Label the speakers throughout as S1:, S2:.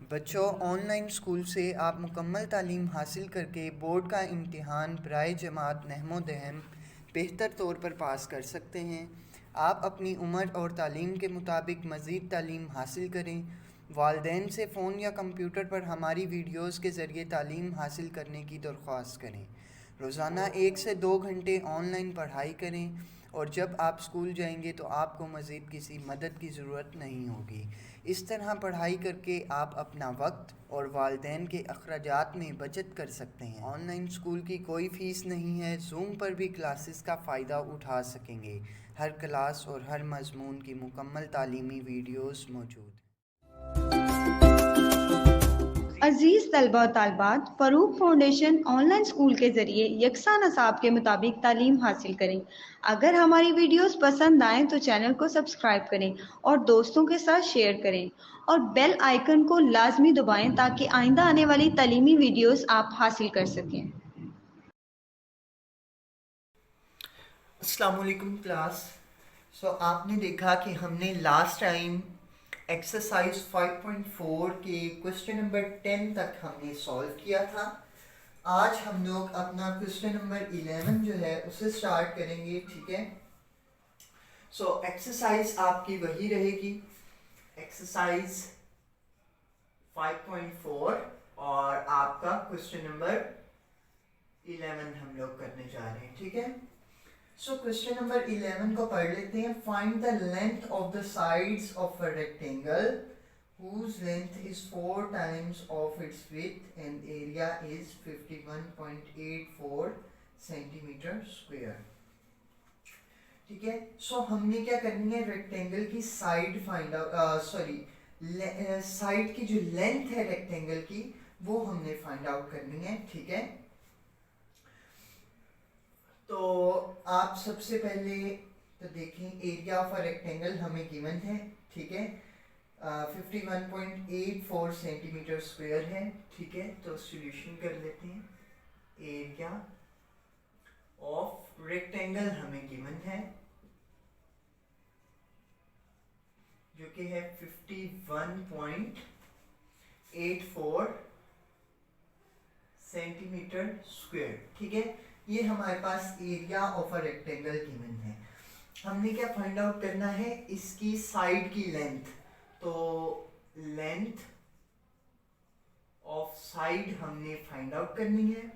S1: बच्चों, online school से आप मुकम्मल तालीम हासिल करके बोर्ड का इम्तिहान बराए जमात नहमोदहम बेहतर तौर पर पास कर सकते हैं। आप अपनी उम्र और तालीम के मुताबिक मज़ीद तालीम हासिल करें। वालदेन से फ़ोन या कंप्यूटर पर हमारी वीडियोज़ के ज़रिए तालीम हासिल करने की दरख्वास्त करें। रोज़ाना 1 से 2 घंटे ऑनलाइन पढ़ाई करें और जब आप स्कूल जाएंगे तो आपको मज़ीद किसी मदद की ज़रूरत नहीं होगी। इस तरह पढ़ाई करके आप अपना वक्त और वालदेन के अखराजात में बचत कर सकते हैं। ऑनलाइन स्कूल की कोई फ़ीस नहीं है। जूम पर भी क्लासेस का फ़ायदा उठा सकेंगे। हर क्लास और हर मज़मून की मुकम्मल तालीमी वीडियोज़ मौजूद हैं।
S2: अजीज तलबा और तालबात, फ़रूक फाउंडेशन ऑनलाइन स्कूल के ज़रिए यकसा नसाब के मुताबिक तालीम हासिल करें। अगर हमारी वीडियोस पसंद आएँ तो चैनल को सब्सक्राइब करें और दोस्तों के साथ शेयर करें और बेल आइकन को लाजमी दबाएं ताकि आइंदा आने वाली तालीमी वीडियोस आप हासिल कर सकें।
S1: अस्सलाम वालेकुम क्लास। आपने देखा कि हमने लास्ट टाइम एक्सरसाइज 5.4 के क्वेश्चन नंबर 10 तक हमने सॉल्व किया था। आज हम लोग अपना क्वेश्चन नंबर 11 जो है उसे स्टार्ट करेंगे। ठीक है, एक्सरसाइज आपकी वही रहेगी, एक्सरसाइज 5.4, और आपका क्वेश्चन नंबर 11 हम लोग करने जा रहे हैं। ठीक है, क्वेश्चन नंबर 11 को पढ़ लेते हैं। Find the length of the sides of a rectangle whose length is 4 times of its width and area is 51.84 centimetre square. ठीक है, हमने क्या करनी है, रेक्टेंगल की side find out, sorry side की जो लेंथ है रेक्टेंगल की वो हमने फाइंड आउट करनी है। ठीक है, तो आप सबसे पहले तो देखें, एरिया ऑफ अ रेक्टेंगल हमें गिवन है। ठीक है, 51.84 सेंटीमीटर स्क्वायर है। ठीक है, तो सॉल्यूशन कर लेते हैं। एरिया ऑफ रेक्टेंगल हमें गिवन है जो कि है 51.84 सेंटीमीटर स्क्वायर। ठीक है, ये हमारे पास area of a rectangle given है। हमने क्या फाइंड आउट करना है, इसकी साइड की लेंथ। तो लेंथ ऑफ साइड हमने फाइंड आउट करनी है।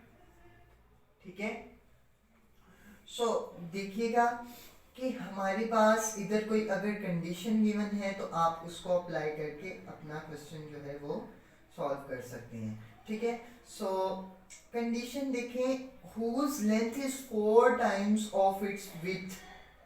S1: ठीक है, देखिएगा कि हमारे पास इधर कोई अगर कंडीशन गिवन है तो आप उसको अप्लाई करके अपना क्वेश्चन जो है वो सॉल्व कर सकते हैं। ठीक है, कंडीशन देखें, whose length is 4 times of its width।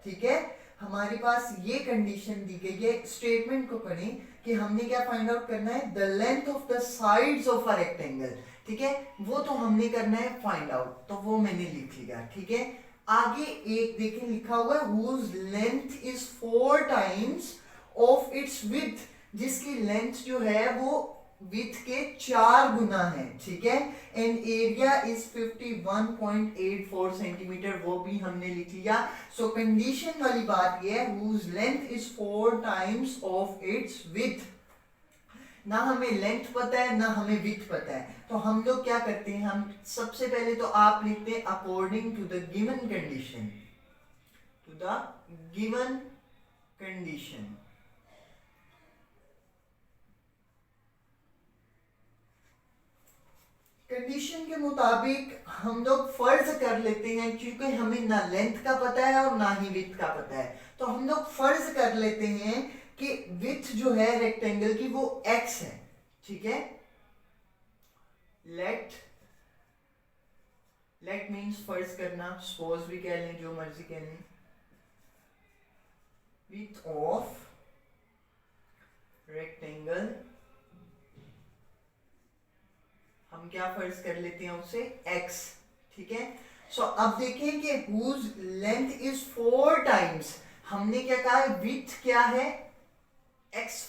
S1: ठीक है, हमारे पास ये कंडीशन दी गई है। स्टेटमेंट को पढ़ें कि हमने क्या फाइंड आउट करना है, the length of the sides of a rectangle. ठीक है, वो तो हमने करना है फाइंड आउट, तो वो मैंने लिख लिया। ठीक है, आगे एक देखें लिखा हुआ है whose length is 4 times of its width, जिसकी लेंथ जो है वो विथ के 4 गुना है। ठीक है, एंड एरिया इज 51.84 सेंटीमीटर, वो भी हमने लिख लिया। कंडीशन वाली बात ये है, whose length is 4 times of its width। ना हमें लेंथ पता है ना हमें विड्थ पता है, तो हम लोग क्या करते हैं, हम सबसे पहले तो आप लिखते हैं according to the given condition, to the given condition. Condition के मुताबिक हम लोग फर्ज कर लेते हैं, क्योंकि हमें ना लेंथ का पता है और ना ही विड्थ का पता है, तो हम लोग फर्ज कर लेते हैं कि विड्थ जो है रेक्टेंगल की वो x है। ठीक है, लेट मीन्स फर्ज करना, सपोज भी कह लें, जो मर्जी कह लें। विड्थ ऑफ रेक्टेंगल हम क्या फर्ज कर लेते हैं उसे x। ठीक है, अब देखें कि whose length is 4 times, हमने क्या कहा है, विड्थ क्या है, x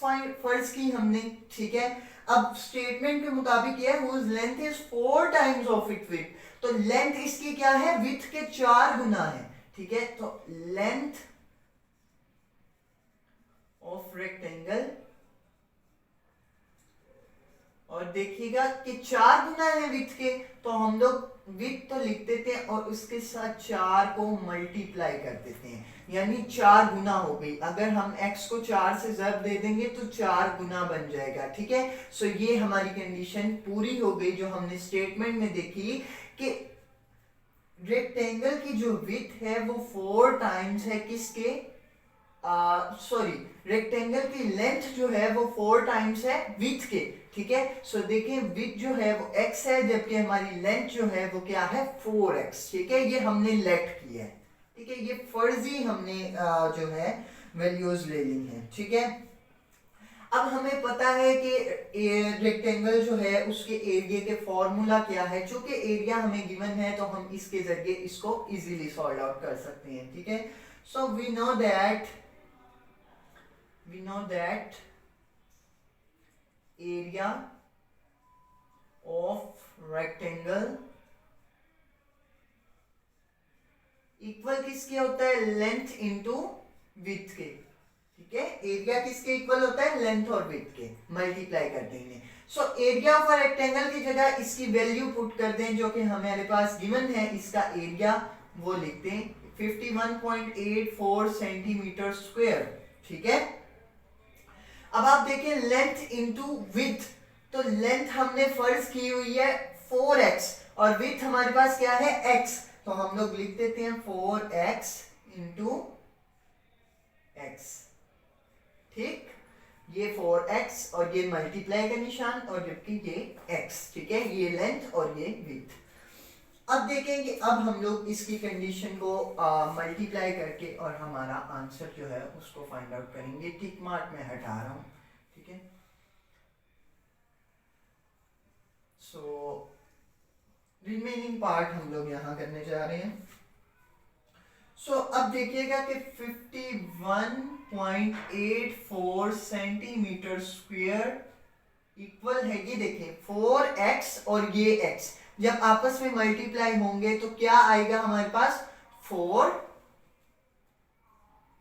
S1: फर्ज की हमने। ठीक है, अब स्टेटमेंट के मुताबिक यह whose length is 4 times of its width, तो लेंथ इसकी क्या है, विड्थ के 4 गुना है। ठीक है, तो लेंथ ऑफ रेक्टेंगल और देखिएगा कि 4 गुना है विथ के, तो हम लोग विथ तो लिख देते हैं और उसके साथ 4 को मल्टीप्लाई कर देते हैं, यानी 4 गुना हो गई। अगर हम x को 4 से ज़रब दे देंगे तो 4 गुना बन जाएगा, ठीक है। सो ये हमारी कंडीशन पूरी हो गई जो हमने स्टेटमेंट में देखी कि रेक्टेंगल की जो विथ है वो 4 टाइम्स है किसके, सॉरी, रेक्टेंगल की लेंथ जो है वो 4 टाइम्स है विथ के, ठीक है। सो देखें विथ जो है वो x है, जबकि हमारी लेंथ जो है वो क्या है 4x, ठीक है। ये हमने लेट किया है, ठीक है। ये फर्जी हमने जो है वैल्यूज ले ली हैं, ठीक है। अब हमें पता है कि रेक्टेंगल जो है उसके एरिया के फॉर्मूला क्या है। चूंकि एरिया हमें गिवन है तो हम इसके जरिए इसको इजीली सॉल्व आउट कर सकते हैं, ठीक है। So we know that area of rectangle equal किसके होता है, लेंथ इंटू विड्थ के, ठीक है। एरिया किसके इक्वल होता है, लेंथ और विड्थ के मल्टीप्लाई कर देंगे। सो एरिया ऑफ रेक्टेंगल की जगह इसकी वैल्यू पुट कर दें जो कि हमारे पास गिवन है। इसका एरिया वो लिखते हैं 51.84 सेंटीमीटर स्क्वायर, ठीक है। अब आप देखें लेंथ इंटू विड्थ, तो लेंथ हमने फर्ज की हुई है 4x और विड्थ हमारे पास क्या है x, तो हम लोग लिख देते हैं 4x इंटू x, ठीक। ये 4x और ये मल्टीप्लाई का निशान और जबकि ये x, ठीक है। ये लेंथ और ये विड्थ। अब देखेंगे, अब हम लोग इसकी कंडीशन को मल्टीप्लाई करके और हमारा आंसर जो है उसको फाइंड आउट करेंगे। टिक मार्क में हटा रहा हूं, ठीक है। सो रिमेनिंग पार्ट हम लोग यहां करने जा रहे हैं। सो अब देखिएगा कि 51.84 सेंटीमीटर स्क्वायर इक्वल है, ये देखें 4x और ये x जब आपस में मल्टीप्लाई होंगे तो क्या आएगा हमारे पास 4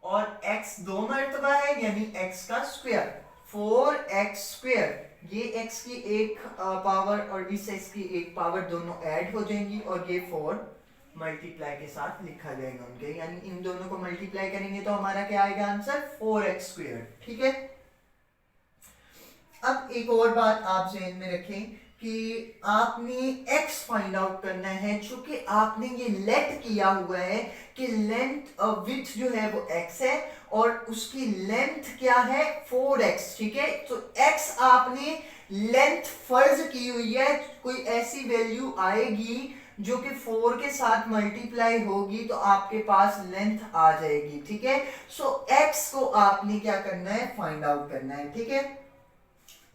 S1: और x 2 मर्तबा है यानी x का स्क्वायर, 4x स्क्वायर। ये x की एक पावर और इस x की एक पावर दोनों ऐड हो जाएंगी और ये 4 मल्टीप्लाई के साथ लिखा जाएगा उनके, यानी इन दोनों को मल्टीप्लाई करेंगे तो हमारा क्या आएगा आंसर 4x स्क्वायर, ठीक है। अब एक और बात आप ज़हन में रखें कि आपने x फाइंड आउट करना है। चूंकि आपने ये लेट किया हुआ है कि लेंथ विड्थ जो है वो x है और उसकी लेंथ क्या है 4x, ठीक है। तो x आपने लेंथ फर्ज की हुई है, कोई ऐसी वैल्यू आएगी जो कि 4 के साथ मल्टीप्लाई होगी तो आपके पास लेंथ आ जाएगी, ठीक है। सो x को आपने क्या करना है, फाइंड आउट करना है, ठीक है।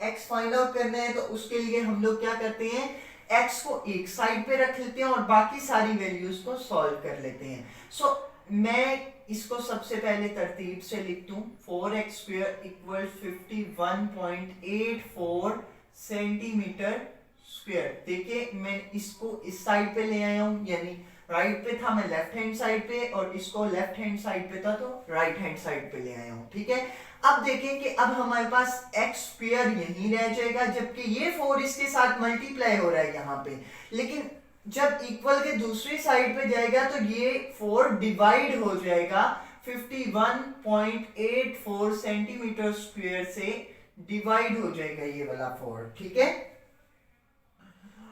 S1: x फाइंड आउट करना है तो उसके लिए हम लोग क्या करते हैं, x को एक साइड पे रख लेते हैं और बाकी सारी वैल्यूज को सॉल्व कर लेते हैं। सो मैं इसको सबसे पहले तरतीब से लिख दूं 4x square equal 51.84 centimetre square. देखिए मैं इसको इस साइड पे ले आया हूं, यानी राइट पे था मैं लेफ्ट हैंड साइड पे और इसको लेफ्ट हैंड साइड पे था तो राइट हैंड साइड पे ले आया हूं, ठीक है। अब देखें कि अब हमारे पास x स्क्वायर यहीं रह जाएगा जबकि ये 4 इसके साथ मल्टीप्लाई हो रहा है यहाँ पे, लेकिन जब इक्वल के दूसरी साइड पे जाएगा तो ये 4 डिवाइड हो जाएगा 51.84 सेंटीमीटर स्क्वायर से डिवाइड हो जाएगा ये वाला 4, ठीक है।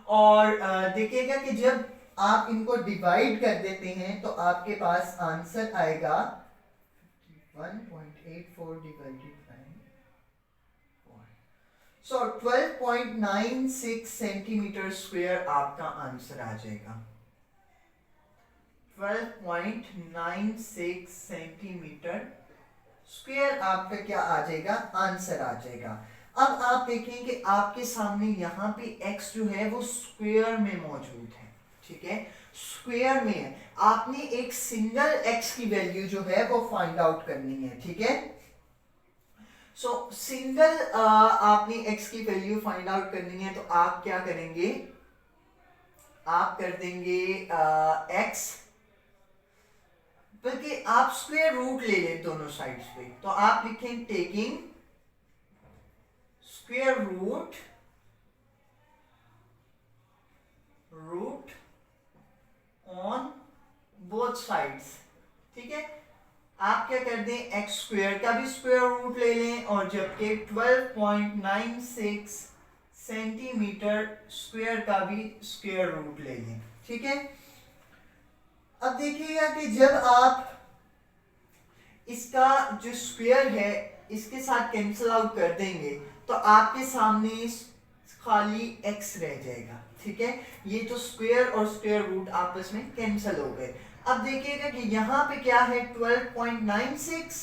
S1: और देखिएगा कि जब आप इनको डिवाइड कर देते हैं तो आपके पास आंसर आएगा 1.84 divided by 4, so 12.96 centimetre square आपका आंसर आ जाएगा। 12.96 सेंटीमीटर स्क्वायर आपका क्या आ जाएगा, आंसर आ जाएगा। अब आप देखें कि आपके सामने यहाँ पे x जो है वो स्क्वायर में मौजूद है, ठीक है, स्क्वायर में है। आपने एक सिंगल x की वैल्यू जो है वो फाइंड आउट करनी है, ठीक है। सो सिंगल आपने x की वैल्यू फाइंड आउट करनी है तो आप क्या करेंगे, आप कर देंगे x, बल्कि आप स्क्वायर रूट ले लें दोनों साइड्स पे, तो आप लिखें taking square root root on both sides. ठीक है, आप क्या कर दें, एक्स स्क्वायर का भी स्क्वायर रूट ले लें और जबकि 12.96 सेंटीमीटर स्क्वायर का भी स्क्वायर रूट ले लें। ठीक है, अब देखिएगा कि जब आप इसका जो स्क्वायर है इसके साथ कैंसिल आउट कर देंगे तो आपके सामने खाली x रह जाएगा। ठीक है, ये तो स्क्वायर और स्क्वायर रूट आपस में कैंसिल हो गए। अब देखिएगा कि यहाँ पे क्या है 12.96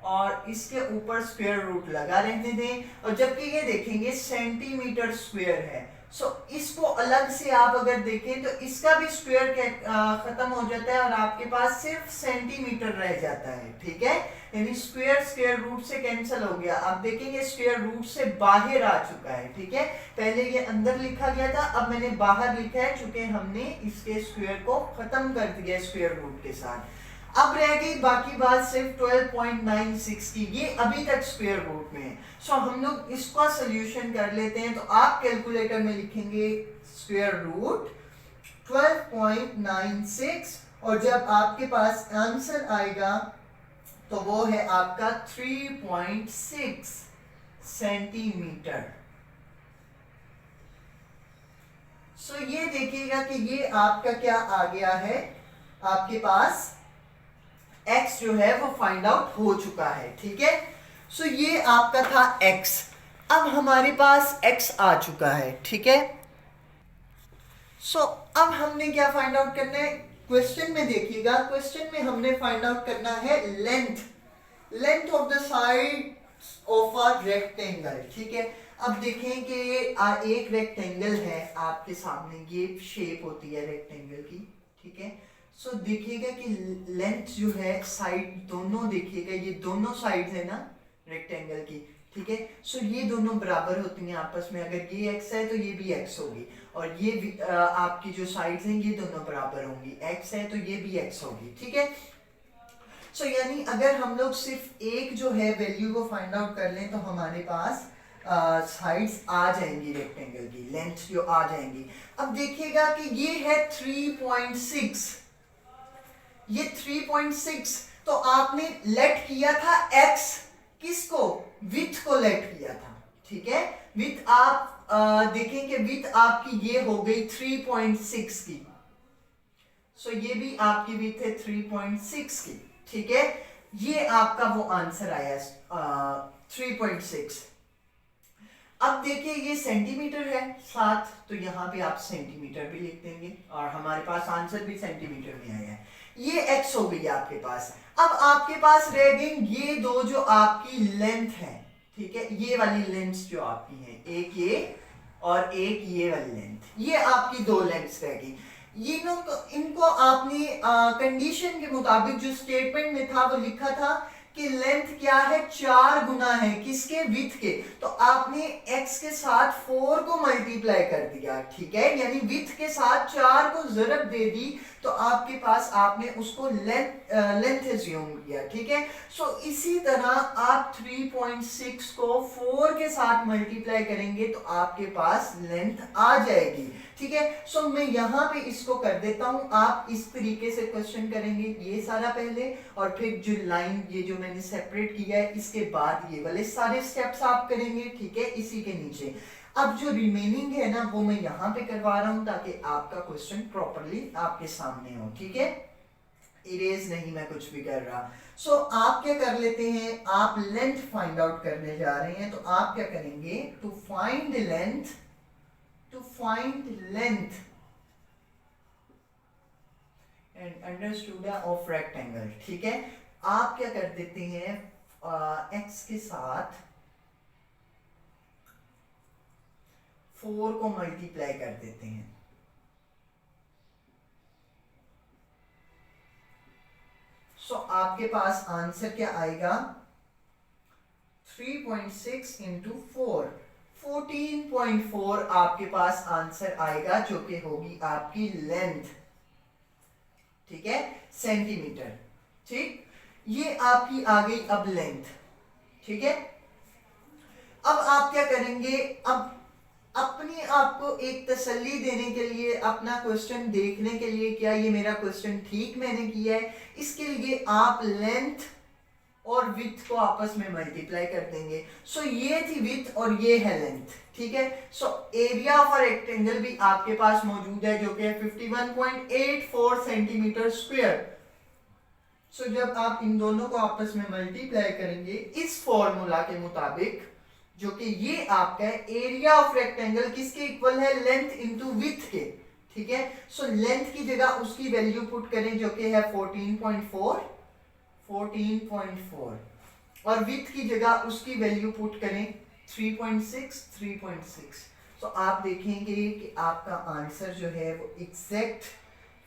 S1: और इसके ऊपर स्क्वायर रूट लगा रहने दें, और जबकि ये देखेंगे सेंटीमीटर स्क्वायर है। सो इसको अलग से आप अगर देखें तो इसका भी स्क्वायर खत्म हो जाता है और आपके पास सिर्फ सेंटीमीटर रह जाता है। ठीक है, यानी स्क्वायर स्क्वायर रूट से कैंसिल हो गया। आप देखेंगे स्क्वायर रूट से बाहर आ चुका है। ठीक है, पहले ये अंदर लिखा गया था, अब मैंने बाहर लिखा है क्योंकि हमने इसके स्क्वायर को खत्म कर दिया स्क्वायर रूट के साथ। अब रह गई बाकी बात सिर्फ 12.96 की, ये अभी तक स्क्वायर रूट में है। सो हम लोग इसका सोल्यूशन कर लेते हैं। तो आप कैलकुलेटर में लिखेंगे स्क्वायर रूट 12.96 और जब आपके पास आंसर आएगा तो वो है आपका 3.6 सेंटीमीटर। सो ये देखिएगा कि ये आपका क्या आ गया है, आपके पास x जो है वो फाइंड आउट हो चुका है। ठीक है, सो ये आपका था x, अब हमारे पास x आ चुका है। ठीक है, सो अब हमने क्या फाइंड आउट करना है, क्वेश्चन में देखिएगा, क्वेश्चन में हमने फाइंड आउट करना है length of the side of a rectangle. ठीक है, अब देखें कि एक रेक्टेंगल है आपके सामने, ये शेप होती है रेक्टेंगल की। ठीक है, सो देखिएगा कि लेंथ जो है साइड दोनों, देखिएगा ये दोनों साइड्स है ना रेक्टेंगल की। ठीक है, सो ये दोनों बराबर होती हैं आपस में, अगर ये x है तो ये भी x होगी, और ये भी आपकी जो साइड्स हैं ये दोनों बराबर होंगी, x है तो ये भी x होगी। ठीक है, सो यानी अगर हम लोग सिर्फ एक जो है वैल्यू को फाइंड आउट कर लें तो हमारे पास साइड्स आ जाएंगी रेक्टेंगल की, लेंथ जो आ जाएंगी। अब देखिएगा कि ये है 3.6, ये 3.6, तो आपने लेट किया था x, किसको, विड्थ को लेट किया था। ठीक है, विड्थ आप देखें कि विड्थ आपकी ये हो गई 3.6 की, सो ये भी आपकी विड्थ है 3.6 की। ठीक है, ये आपका वो आंसर आया 3.6। अब देखिए ये सेंटीमीटर है साथ, तो यहाँ पे आप सेंटीमीटर भी लिख देंगे और हमारे पास आंसर भी सेंटीमीटर में आया है। ये x हो गई आपके पास। अब आपके पास रह गई ये दो जो आपकी लेंथ है। ठीक है, ये वाली लेंथ जो आपकी है, एक ये और एक ये वाली लेंथ, ये आपकी दो लेंथ्स रह गई। इनको आपने कंडीशन के मुताबिक जो स्टेटमेंट में था वो लिखा था कि लेंथ क्या है, 4 गुना है किसके, विड्थ के, तो आपने x के साथ 4 को मल्टीप्लाई कर दिया। ठीक है, यानी विड्थ के साथ 4 को ज़रब दे दी तो आपके पास आपने उसको लेंथ एज्यूम किया। ठीक है, सो इसी तरह आप 3.6 को 4 के साथ मल्टीप्लाई करेंगे तो आपके पास लेंथ आ जाएगी। ठीक है, सो मैं यहाँ पे इसको कर देता हूँ, आप इस तरीके से क्वेश्चन करेंगे, ये सारा पहले और फिर जो लाइन ये जो मैंने सेपरेट किया है इसके बाद ये वाले सारे स्टेप्स आप करेंगे। ठीक है, इसी के नीचे अब जो रिमेनिंग है ना वो मैं यहाँ पे करवा रहा हूँ ताकि आपका क्वेश्चन प्रॉपरली आपके सामने हो। ठीक है, इरेज नहीं मैं कुछ भी कर रहा। सो आप क्या कर लेते हैं, आप लेंथ फाइंड आउट करने जा रहे हैं, तो आप क्या करेंगे, to find length and understood of rectangle. ठीक है, आप क्या कर देते हैं, x के साथ 4 को मल्टीप्लाई कर देते हैं। सो आपके पास आंसर क्या आएगा, 3.6 इंटू 4, 14.4 आपके पास आंसर आएगा जो कि होगी आपकी लेंथ। ठीक है, सेंटीमीटर। ठीक, ये आपकी आ गई अब लेंथ। ठीक है, अब आप क्या करेंगे, अब अपने आप को एक तसल्ली देने के लिए, अपना क्वेश्चन देखने के लिए क्या ये मेरा क्वेश्चन ठीक मैंने किया है, इसके लिए आप लेंथ और विथ को आपस में मल्टीप्लाई कर देंगे। सो ये थी विथ और ये है लेंथ, ठीक है। So area of a rectangle भी आपके पास मौजूद है जो कि है 51.84 सेंटीमीटर स्क्वायर। सो जब आप इन दोनों को आपस में मल्टीप्लाई करेंगे इस फॉर्मूला के मुताबिक, जो कि ये आपका एरिया ऑफ रेक्टेंगल किसके इक्वल है, लेंथ इनटू विड्थ के, ठीक है। सो लेंथ की जगह उसकी वैल्यू पुट करें जो कि है 14.4 और विड्थ की जगह उसकी वैल्यू पुट करें 3.6। सो आप देखेंगे कि आपका आंसर जो है वो एग्जैक्ट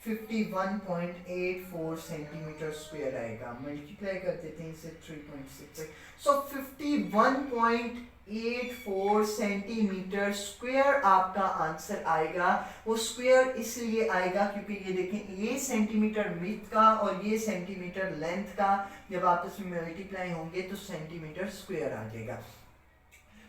S1: 51.84 सेंटीमीटर स्क्वायर आएगा। मल्टीप्लाई कर देते हैं इसे 3.6 से। सो 51.84 सेंटीमीटर स्क्वायर आपका आंसर आएगा। वो स्क्वायर इसलिए आएगा क्योंकि ये देखें, ये सेंटीमीटर विड्थ का और ये सेंटीमीटर लेंथ का जब आपस में मल्टीप्लाई होंगे तो सेंटीमीटर स्क्वायर आ जाएगा।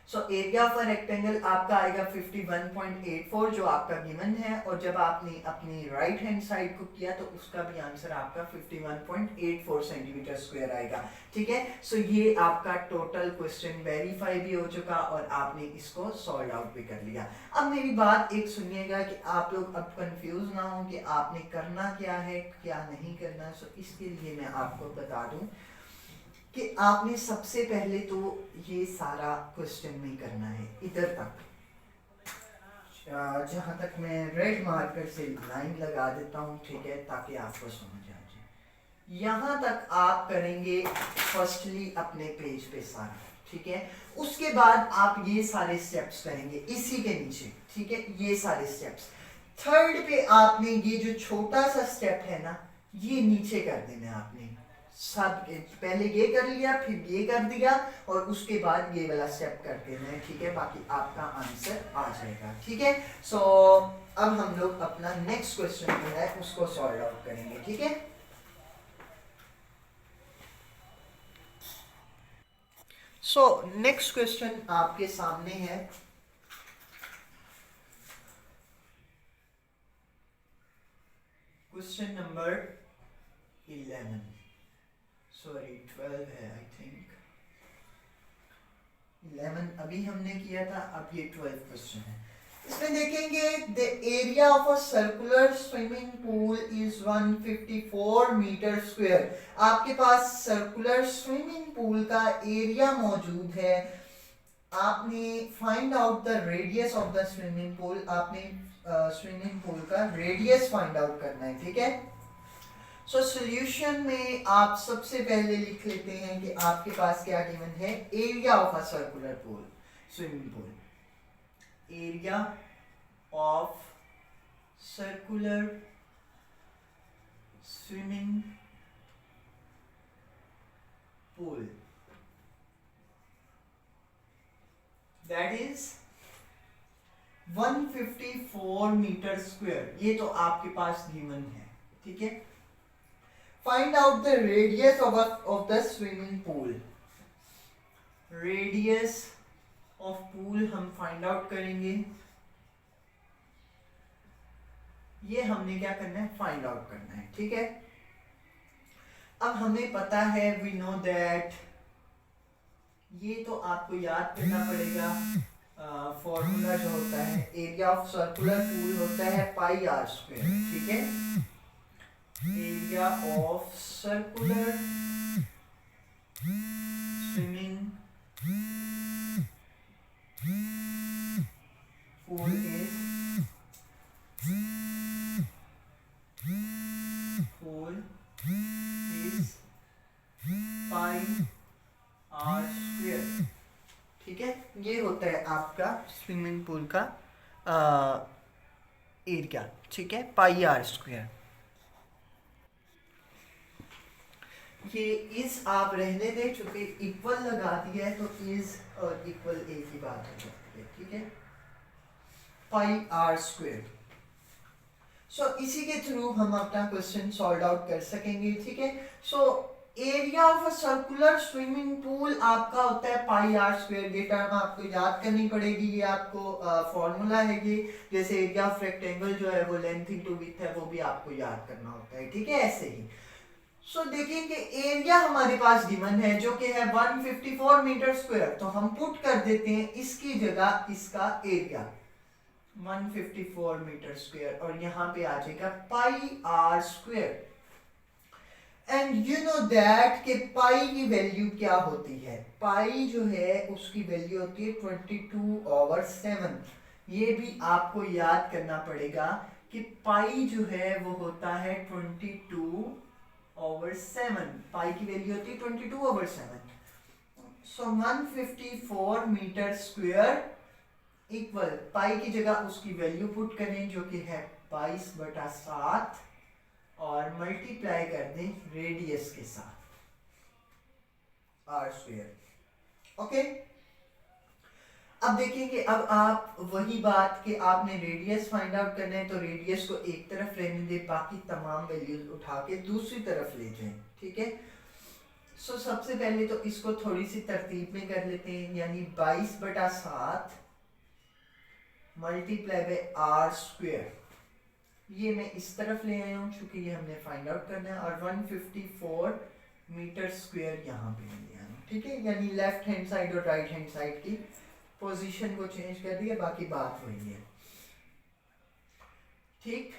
S1: So area of a rectangle आपका आएगा 51.84 जो आपका गिवन है, और जब आपने अपनी राइट हैंड साइड को किया तो उसका भी आंसर आपका 51.84 सेंटीमीटर स्क्वायर आएगा, ठीक है। सो ये आपका टोटल क्वेश्चन वेरीफाई भी हो चुका और आपने इसको सॉल्व आउट भी कर लिया। अब मेरी बात एक सुनिएगा कि आप लोग अब कंफ्यूज ना हो कि आपने करना क्या है क्या नहीं करना। सो इसके लिए मैं आपको बता दूं कि आपने सबसे पहले तो ये सारा क्वेश्चन नहीं करना है इधर तक, जहां तक मैं रेड मार्कर से लाइन लगा देता हूं, ठीक है, ताकि आपको समझ आ जाए। यहां तक आप करेंगे फर्स्टली अपने पेज पे सारा, ठीक है। उसके बाद आप ये सारे स्टेप्स करेंगे इसी के नीचे, ठीक है, ये सारे स्टेप्स। थर्ड पे आपने ये जो छोटा सा स्टेप है ना, ये नीचे कर देना आपने। सब पहले ये कर लिया, फिर ये कर दिया और उसके बाद ये वाला स्टेप कर देना है, ठीक है। बाकी आपका आंसर आ जाएगा, ठीक है। सो अब हम लोग अपना नेक्स्ट क्वेश्चन जो है उसको सॉल्व आउट करेंगे, ठीक है। सो नेक्स्ट क्वेश्चन आपके सामने है। क्वेश्चन नंबर 11, सॉरी 12 है, आई थिंक 11 अभी हमने किया था, अब ये 12 क्वेश्चन है। इसमें देखेंगे the area of a circular swimming pool is 154 metre square. आपके पास सर्कुलर स्विमिंग पूल का एरिया मौजूद है। आपने find out the radius of the swimming pool, आपने स्विमिंग पूल का रेडियस फाइंड आउट करना है, ठीक है। सो सॉल्यूशन में आप सबसे पहले लिख लेते हैं कि आपके पास क्या गिवन है, area of a circular pool, swimming pool, area of circular swimming pool, that is 154 metre square. ये तो आपके पास गिवन है, ठीक है। Find out the radius of the swimming pool. Radius of pool हम फाइंड आउट करेंगे। ये हमने क्या करना है, फाइंड आउट करना है, ठीक है। अब हमें पता है, वी नो दैट, ये तो आपको याद करना पड़ेगा। फॉर्मूला जो होता है एरिया ऑफ सर्कुलर पूल होता है पाई आर स्क्वायर, ठीक है। Area of circular swimming pool is pi are square, ठीक है। ये होता है आपका स्विमिंग पूल का एरिया, ठीक है, पाई आर स्क्वायर। ये इज आप रहने दें, चूंकि इक्वल लगा दिया है तो इज और इक्वल एक ही बात हो जाती है, ठीक है, पाई आर स्क्वायर। सो इसी के थ्रू हम अपना क्वेश्चन सॉल्व आउट कर सकेंगे, ठीक है। So area of a circular swimming pool आपका होता है पाई आर स्क्वायर। ये टर्म आपको याद करनी पड़ेगी, ये आपको फॉर्मूला है ये। जैसे एरिया ऑफ रेक्टेंगल जो है वो लेंथ इनटू विड्थ है, वो भी आपको याद करना होता है, ठीक है, ऐसे ही। सो देखिए कि एरिया हमारे पास गिवन है जो कि है 154 मीटर स्क्वायर, तो हम पुट कर देते हैं इसकी जगह इसका एरिया 154 मीटर स्क्वायर, और यहाँ पे आ जाएगा pi are square. And you know that कि पाई की वैल्यू क्या होती है। पाई जो है उसकी वैल्यू होती है 22/7। ये भी आपको याद करना पड़ेगा कि पाई जो है वो होता है 22/7। पाई की वैल्यू होती है 22/7। सो 154 मीटर स्क्वायर इक्वल, पाई की जगह उसकी वैल्यू पुट करें जो कि है 22/7 और मल्टीप्लाई कर दें रेडियस के साथ आर स्क्वायर। ओके, अब देखिए कि अब आप वही बात कि आपने रेडियस फाइंड आउट करना है, तो रेडियस को एक तरफ रहने दे, बाकी तमाम वैल्यूज उठा के दूसरी तरफ ले जाएं, ठीक है। सो सबसे पहले तो इसको थोड़ी सी तरतीब में कर लेते हैं, यानी 22/7 मल्टीप्लाई बाय आर स्क्वायर। ये मैं इस तरफ ले आया हूँ क्योंकि ये हमने फाइंड आउट करना है, और 154 मीटर स्क्वायर यहाँ पे ले आया हूँ, ठीक है। यानी लेफ्ट हैंड साइड और राइट हैंड साइड की पोजीशन को चेंज कर दिया, बाकी बात वही है, ठीक।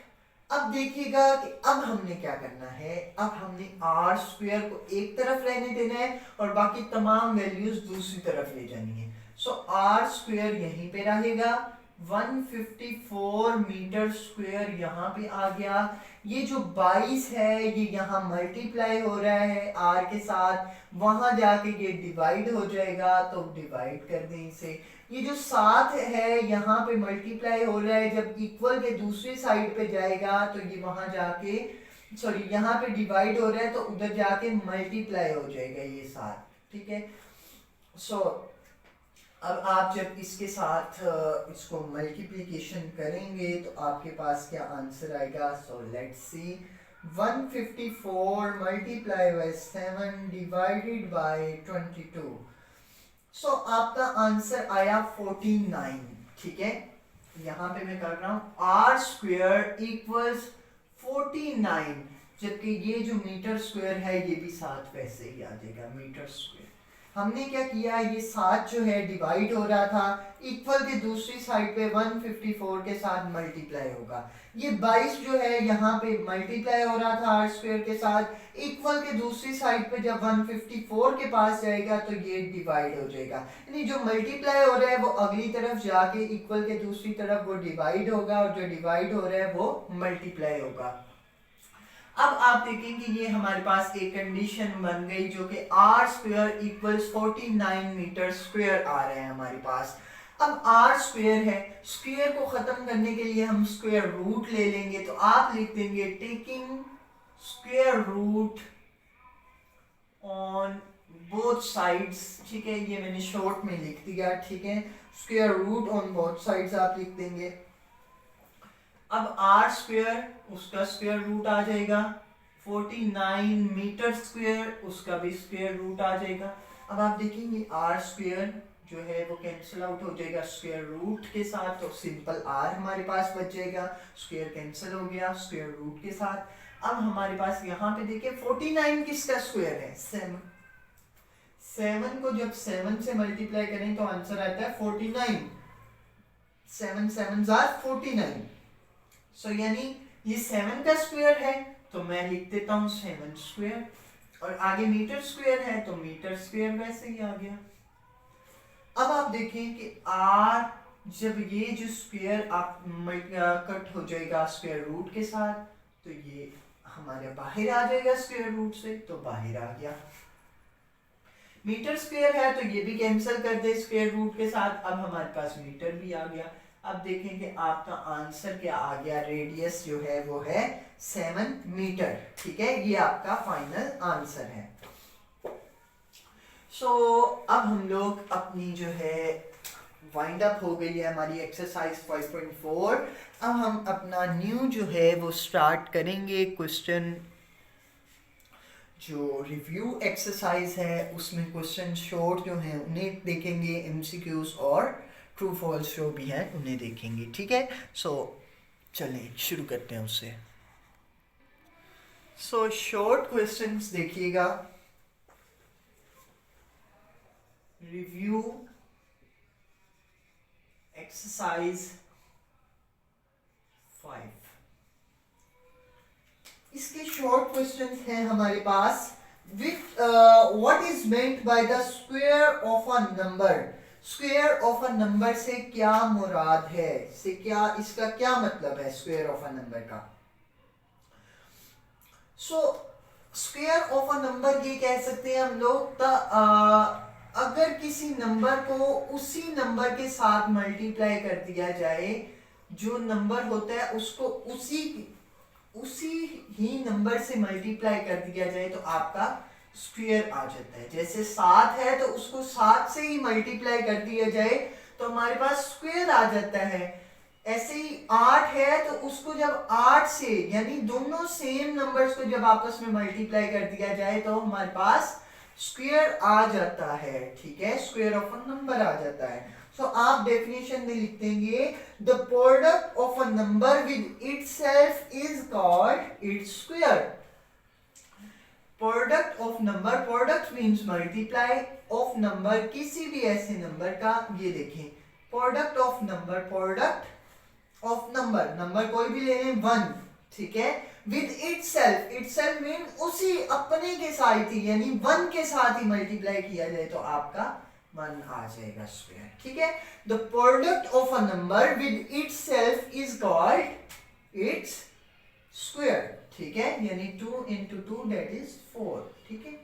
S1: अब देखिएगा कि अब हमने क्या करना है। अब हमने आर स्क्वायर को एक तरफ रहने देना है और बाकी तमाम वैल्यूज दूसरी तरफ ले जानी है। सो आर स्क्वायर यहीं पे रहेगा, 154 मीटर स्क्वायर यहाँ पे आ गया। ये जो 22 है ये यहाँ मल्टीप्लाई हो रहा है आर के साथ, वहां जाके ये डिवाइड हो जाएगा, तो डिवाइड कर दें इसे। ये जो 7 है यहाँ पे मल्टीप्लाई हो रहा है, जब इक्वल के दूसरी साइड पे जाएगा तो ये वहां जाके, सॉरी यहाँ पे डिवाइड हो रहा है तो उधर जाके मल्टीप्लाई हो जाएगा ये 7, ठीक है। सो अब आप जब इसके साथ इसको मल्टीप्लिकेशन करेंगे तो आपके पास क्या आंसर आएगा। So let's see, 154 multiply by 7 divided by 22। सो आपका आंसर आया 49, ठीक है। यहां पे मैं कर रहा हूं आर स्क्वायर इक्वल्स 49, जबकि ये जो मीटर स्क्वायर है ये भी साथ वैसे ही आ जाएगा मीटर स्क्वायर। हमने क्या किया, ये 7 जो है डिवाइड हो रहा था, इक्वल के दूसरी साइड पे 154 के साथ मल्टीप्लाई होगा। ये 22 जो है यहाँ पे मल्टीप्लाई हो रहा था आर स्क्वायर के साथ, इक्वल के दूसरी साइड पे जब 154 के पास जाएगा तो ये डिवाइड हो जाएगा। यानी जो मल्टीप्लाई हो रहा है वो अगली तरफ जाके इक्वल के दूसरी तरफ वो डिवाइड होगा, और जो डिवाइड हो रहा है वो मल्टीप्लाई होगा। अब आप देखेंगे ये हमारे पास एक कंडीशन बन गई जो कि r square equals 49 metre square आ रहा है हमारे पास। अब आर स्क्वायर है, स्क्वायर को खत्म करने के लिए हम स्क्वायर रूट ले लेंगे, तो आप लिख देंगे taking square root on both sides, ठीक है। ये मैंने शॉर्ट में लिख दिया, ठीक है। Square root on both sides आप लिख देंगे। अब आर स्क्वायर उसका स्क्वायर रूट आ जाएगा, 49 मीटर स्क्वायर उसका भी स्क्वायर रूट आ जाएगा। अब आप देखेंगे आर स्क्वायर जो है वो कैंसिल आउट हो जाएगा स्क्वायर रूट के साथ, तो सिंपल आर हमारे पास बच जाएगा, स्क्वायर कैंसिल हो गया स्क्वायर रूट के साथ। अब हमारे पास यहाँ पे देखिए 49 किसका स्क्वायर है, 7 को जब 7 से मल्टीप्लाई करें तो आंसर आता है 49, 7 7 49। सो यानी ये 7 का स्क्वायर है तो मैं लिख देता हूँ 7 स्क्वायर, और आगे मीटर स्क्वायर है तो मीटर स्क्वायर वैसे ही आ गया। अब आप देखें कि आर जब ये जो स्क्वायर आप कट हो जाएगा स्क्वायर रूट के साथ, तो ये हमारे बाहर आ जाएगा स्क्वायर रूट से, तो बाहर आ गया। मीटर स्क्वायर है तो ये भी कैंसिल कर दे स्क्वायर रूट के साथ, अब हमारे पास मीटर भी आ गया। अब देखें कि आपका आंसर क्या आ गया, रेडियस जो है वो है 7 मीटर, ठीक है। ये आपका फाइनल आंसर है। सो अब हम लोग अपनी जो है वाइंड अप हो गई है हमारी एक्सरसाइज 5.4। अब हम अपना न्यू जो है वो स्टार्ट करेंगे क्वेश्चन जो रिव्यू एक्सरसाइज है उसमें क्वेश्चन शॉर्ट जो हैं उन्हें देखेंगे, एमसीक्यूज और ट्रू फॉल्स जो भी हैं उन्हें देखेंगे, ठीक है। सो चलें शुरू करते हैं उससे। सो शॉर्ट क्वेश्चंस देखिएगा, रिव्यू एक्सरसाइज 5। इसके शॉर्ट क्वेश्चंस हैं हमारे पास। With what is meant by the square of a number. Square of a number से क्या मुराद है, से क्या, इसका क्या मतलब है स्क्वायर ऑफ अ नंबर का। So square of a number ये कह सकते हैं हम लोग अगर किसी नंबर को उसी नंबर के साथ मल्टीप्लाई कर दिया जाए, जो नंबर होता है उसको उसी ही नंबर से मल्टीप्लाई कर दिया जाए तो आपका स्क्वायर आ जाता है। जैसे 7 है तो उसको 7 से ही मल्टीप्लाई कर दिया जाए तो हमारे पास स्क्वायर आ जाता है। ऐसे ही 8 है तो उसको जब 8 से, यानी दोनों सेम नंबर्स को जब आपस में मल्टीप्लाई कर दिया जाए तो हमारे पास स्क्वायर आ जाता है, ठीक है, स्क्वायर ऑफ अ नंबर आ जाता है। सो आप डेफिनेशन में लिख देंगे the product of a number with itself is called its square. Product of number, product means multiply of number, किसी भी ऐसे नंबर का, ये देखें product of number, product of number, number कोई भी ले लें 1, ठीक है, विद इटसेल्फ, इटसेल्फ मीन उसी अपने के साथ ही, यानी 1 के साथ ही मल्टीप्लाई किया जाए तो आपका 1 आ जाएगा स्क्वायर, ठीक है। The product of a number with itself is called its square, ठीक है, यानी 2 into 2 that is 4, ठीक है।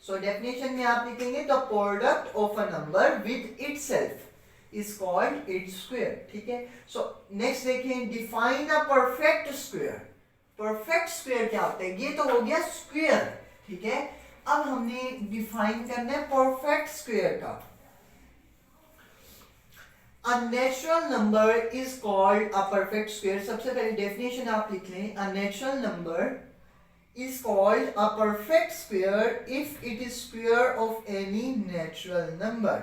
S1: सो डेफिनेशन में आप लिखेंगे the product of a number with itself is called its square, ठीक है। सो नेक्स्ट देखें, define a perfect square. Perfect square क्या होता है, ये तो हो गया स्क्वायर, ठीक है। अब हमने डिफाइन करना है परफेक्ट स्क्वायर का। A natural number is called a perfect square। सबसे पहले डेफिनेशन आप लिख लें, a natural number is called a perfect square if it is square of any natural number।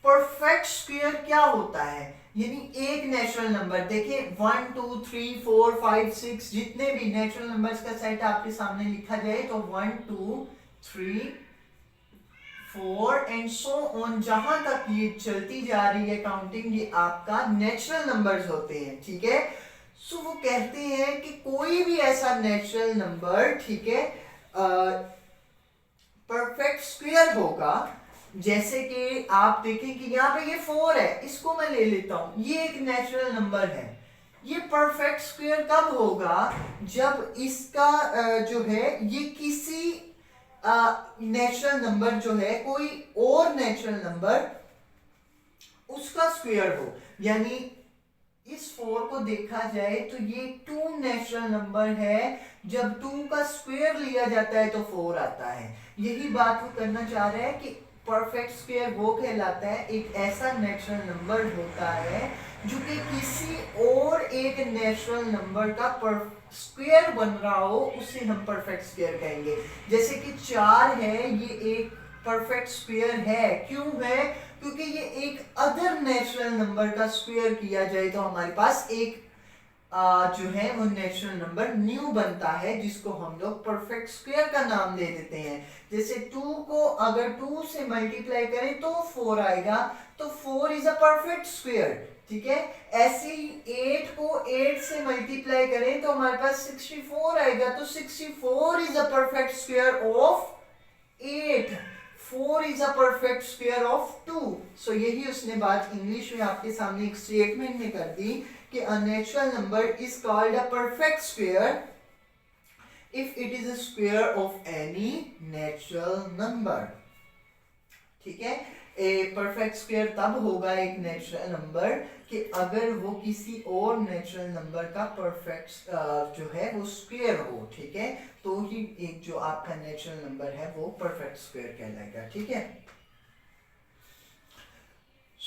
S1: Perfect square क्या होता है, यानी एक नेचुरल नंबर, देखिए 1 2 3 4 5 6 जितने भी नेचुरल नंबर्स का सेट आपके सामने लिखा जाए तो 1 2 3 4 एंड सो ऑन, जहां तक ये चलती जा रही है काउंटिंग, ये आपका नेचुरल नंबर्स होते हैं, ठीक है। सो वो कहते हैं कि कोई भी ऐसा नेचुरल नंबर, ठीक है, परफेक्ट स्क्वायर होगा। जैसे कि आप देखें कि यहाँ पे ये 4 है, इसको मैं ले लेता हूं, ये एक नेचुरल नंबर है। ये परफेक्ट स्क्वायर कब होगा, जब इसका जो है ये किसी नेचुरल नंबर जो है, कोई और नेचुरल नंबर उसका स्क्वायर हो। यानी इस 4 को देखा जाए तो ये 2 नेचुरल नंबर है, जब 2 का स्क्वायर लिया जाता है तो 4 आता है। यही बात वो करना चाह रहे हैं कि परफेक्ट स्क्वायर वो कहलाता है एक ऐसा नेचुरल नंबर होता है जो कि किसी और एक नेचुरल नंबर का स्क्वायर बन रहा हो, उसे हम परफेक्ट स्क्वायर कहेंगे। जैसे कि 4 है, ये एक परफेक्ट स्क्वायर है, क्यों है, क्योंकि ये एक अदर नेचुरल नंबर का स्क्वायर किया जाए तो हमारे पास एक जो है वो नेचुरल नंबर न्यू बनता है, जिसको हम लोग परफेक्ट स्क्वायर का नाम दे देते हैं। जैसे 2 को अगर 2 से मल्टीप्लाई करें तो 4 आएगा, तो 4 इज अ परफेक्ट स्क्वायर, ठीक है। ऐसे ही 8 को 8 से मल्टीप्लाई करें तो हमारे पास 64 आएगा, तो 64 is a perfect square of 8। 4 is a perfect square of 2। So यही उसने बात इंग्लिश में आपके सामने एक स्टेटमेंट में कर दी कि a natural number is called a perfect square if it is a square of any natural number, ठीक है। ए परफेक्ट स्क्वायर तब होगा एक नेचुरल नंबर कि अगर वो किसी और नेचुरल नंबर का परफेक्ट जो है वो स्क्वायर हो, ठीक है, तो ही एक जो आपका नेचुरल नंबर है वो परफेक्ट स्क्वायर कहलाएगा, ठीक है।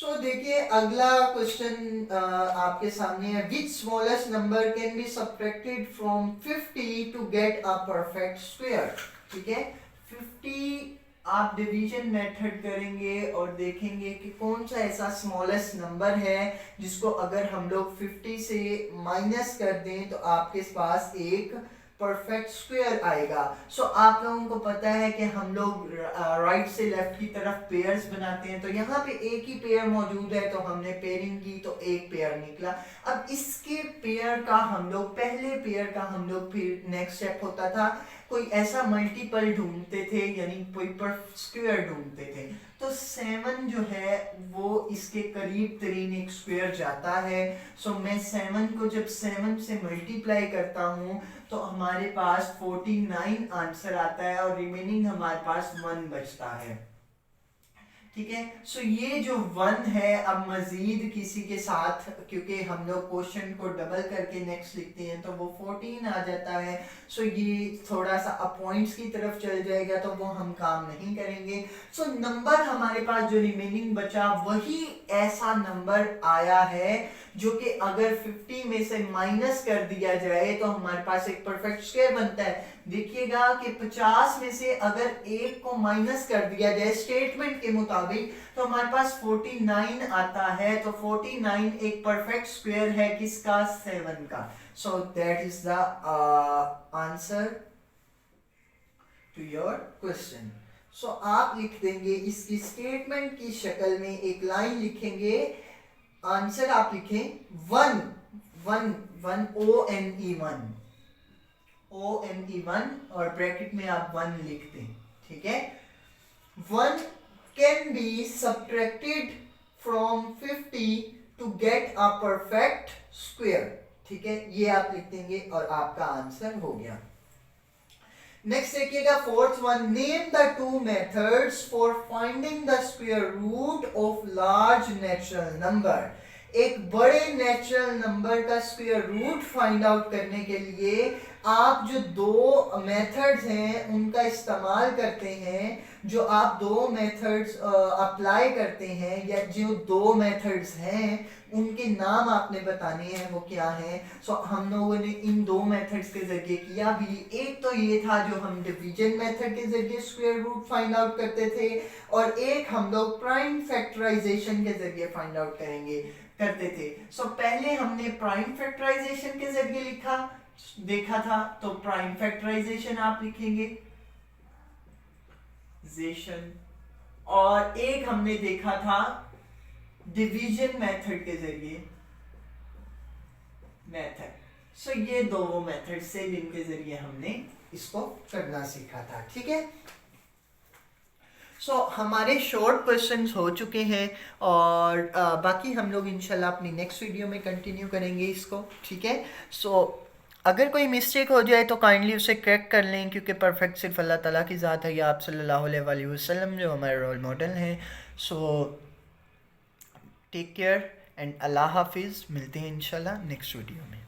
S1: सो देखिए अगला क्वेश्चन आपके सामने है, which smallest number can be subtracted from 50 to get a perfect square. ठीक है, 50 आप डिवीजन मेथड करेंगे और देखेंगे कि कौन सा ऐसा स्मॉलेस्ट नंबर है जिसको अगर हम लोग 50 से माइनस कर दें तो आपके पास एक परफेक्ट स्क्वायर आएगा। सो आप लोगों को पता है कि हम लोग राइट से लेफ्ट की तरफ पेयर्स बनाते हैं, तो यहाँ पे एक ही पेयर मौजूद है तो हमने पेयरिंग की तो एक पेयर निकला। अब इसके पेयर का हम लोग पहले पेयर का हम लोग फिर नेक्स्ट स्टेप होता था कोई ऐसा मल्टीपल ढूंढते थे, यानी कोई परफेक्ट स्क्वायर ढूंढते थे। तो 7 जो है वो इसके करीब तरीन एक स्क्वायर जाता है। सो मैं 7 को जब 7 से मल्टीप्लाई करता हूँ तो हमारे पास 49 आंसर आता है और रिमेनिंग हमारे पास 1 बचता है। ठीक है, सो ये जो 1 है अब मजीद किसी के साथ, क्योंकि हम लोग क्वेश्चन को डबल करके नेक्स्ट लिखते हैं तो वो 14 आ जाता है। सो ये थोड़ा सा पॉइंट्स की तरफ चल जाएगा तो वो हम काम नहीं करेंगे। सो नंबर हमारे पास जो रिमेनिंग बचा वही ऐसा नंबर आया है जो कि अगर 50 में से माइनस कर दिया जाए तो हमारे पास एक परफेक्ट स्क्वायर बनता है। देखिएगा कि 50 में से अगर एक को माइनस कर दिया जाए स्टेटमेंट के मुताबिक तो हमारे पास 49 आता है। तो 49 एक परफेक्ट स्क्वायर है किसका, 7 का। So that is the answer to your question. So आप लिख देंगे इसकी स्टेटमेंट की शक्ल में एक लाइन लिखेंगे, आंसर आप लिखें 1 1 1 ONE 1 और ब्रैकेट में आप 1 लिख दें। ठीक है, 1 can be subtracted from 50 to get a perfect square. ठीक है, ये आप लिख देंगे और आपका आंसर हो गया। नेक्स्ट देखिएगा, fourth one, name the two methods for finding the square root of large natural number. एक बड़े नेचुरल नंबर का स्क्वायर रूट फाइंड आउट करने के लिए आप जो दो मेथड्स हैं उनका इस्तेमाल करते हैं। जो आप दो मेथड्स अप्लाई करते हैं या जो दो मेथड्स हैं उनके नाम आपने बताने हैं वो क्या हैं। सो हम लोगों ने इन दो मेथड्स के जरिए किया भी। एक तो ये था जो हम डिवीजन मेथड के जरिए स्क्वायर रूट फाइंड आउट करते थे और एक हम लोग प्राइम फैक्टराइजेशन के जरिए फाइंड आउट करते थे। सो पहले हमने प्राइम फैक्टराइजेशन के जरिए देखा था, तो प्राइम फैक्टराइजेशन आप लिखेंगे और एक हमने देखा था डिवीजन मेथड के जरिए मेथड। सो ये दो मेथड से जिनके जरिए हमने इसको करना सीखा था। ठीक है, सो हमारे शॉर्ट क्वेश्चंस हो चुके हैं और बाकी हम लोग इंशाल्लाह अपनी नेक्स्ट वीडियो में कंटिन्यू करेंगे इसको। ठीक है, सो अगर कोई मिस्टेक हो जाए तो काइंडली उसे करेक्ट कर लें, क्योंकि परफेक्ट सिर्फ अल्लाह ताला की ज़ात है या आप सल्लल्लाहु अलैहि वसल्लम जो हमारे रोल मॉडल हैं। सो टेक केयर एंड अल्लाह हाफिज़। मिलते हैं इंशाल्लाह नेक्स्ट वीडियो में।